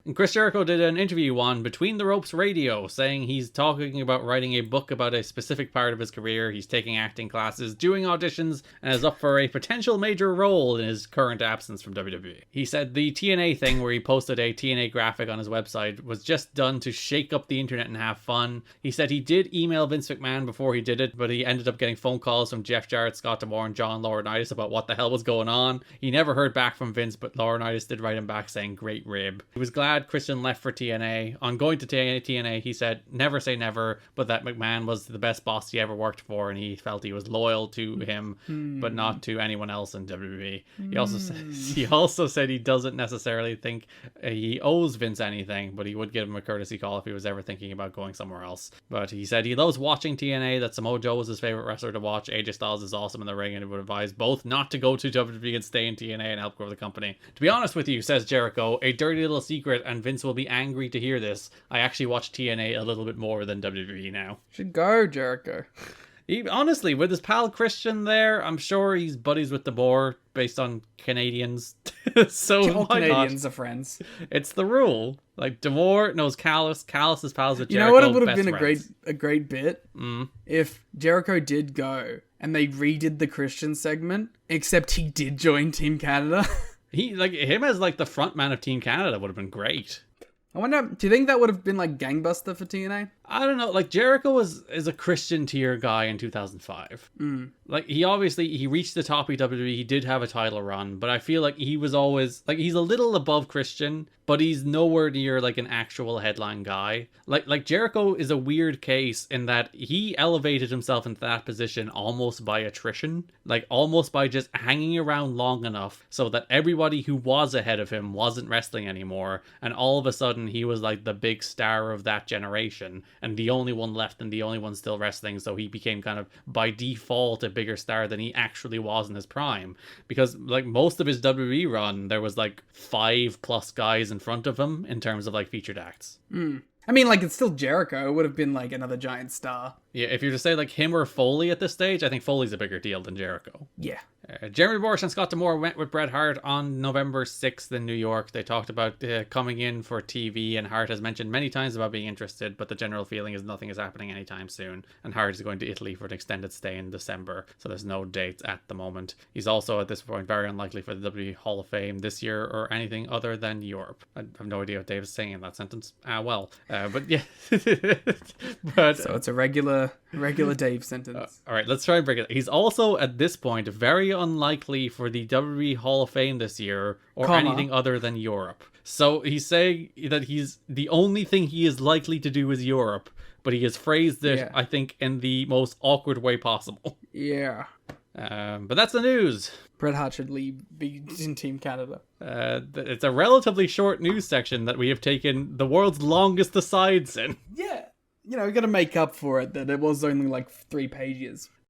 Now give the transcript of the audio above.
And Chris Jericho did an interview on Between the Ropes Radio, saying he's talking about writing a book about a specific part of his career. He's taking acting classes, doing auditions, and is up for a potential major role in his current absence from WWE. He said the TNA thing, where he posted a TNA graphic on his website, was just done to shake up the internet and have fun. He said he did email Vince McMahon before he did it, but he ended up getting phone calls from Jeff Jarrett, Scott D'Amore, and John Laurinaitis about what the hell was going on. He never heard back from Vince, but Laurinaitis did write him back saying, "Great rib." He was glad Christian left for TNA. On going to TNA, he said, "Never say never," but that McMahon was the best boss he ever worked for, and he felt he was loyal to him, but not to anyone else in WWE. He also said he doesn't necessarily think he owes Vince anything, but he would give him a courtesy call if he was ever thinking about going somewhere else. But he said he loves watching TNA, that Samoa Joe was his favorite wrestler to watch, AJ Styles is awesome in the ring, and he would advise both not to go to WWE and stay in TNA and help grow the company. To be honest with you, says Jericho, a dirty little secret, and Vince will be angry to hear this, I actually watch TNA a little bit more than WWE now. Should go, Jericho. Honestly, with his pal Christian there, I'm sure he's buddies with D'Amore based on Canadians. So all Canadians are friends. It's the rule. Like, D'Amore knows Callis. Callis is pals with Jericho. You know what? It would have been friends. a great bit if Jericho did go and they redid the Christian segment, except he did join Team Canada. Him as like the front man of Team Canada would have been great. I wonder, do you think that would have been like gangbuster for TNA? I don't know. Like, Jericho is a Christian tier guy in 2005. Like, he reached the top of WWE. He did have a title run, but I feel like he was always like, he's a little above Christian, but he's nowhere near like an actual headline guy. Like Jericho is a weird case in that he elevated himself into that position almost by attrition, like almost by just hanging around long enough so that everybody who was ahead of him wasn't wrestling anymore, and all of a sudden he was like the big star of that generation and the only one left and the only one still wrestling, so he became kind of by default a bigger star than he actually was in his prime. Because like most of his WWE run, there was like 5+ guys in front of him in terms of like featured acts. I mean, like, it's still Jericho. It would have been like another giant star. Yeah, if you're to say like him or Foley at this stage, I think Foley's a bigger deal than Jericho. Yeah. Jeremy Borash and Scott D'Amore went with Bret Hart on November 6th in New York. They talked about coming in for TV, and Hart has mentioned many times about being interested, but the general feeling is nothing is happening anytime soon. And Hart is going to Italy for an extended stay in December, so there's no dates at the moment. He's also at this point very unlikely for the WWE Hall of Fame this year or anything other than Europe. I have no idea what Dave is saying in that sentence. But yeah. But so it's a regular Dave sentence. All right, let's try and break it. He's also at this point very unlikely for the WWE Hall of Fame this year or anything other than Europe. So he's saying that he's the only thing he is likely to do is Europe, but he has phrased it, I think, in the most awkward way possible. Yeah. But that's the news. Bret Hart should be in Team Canada. It's a relatively short news section that we have taken the world's longest asides in. Yeah. You know, we got to make up for it that it was only like 3 pages.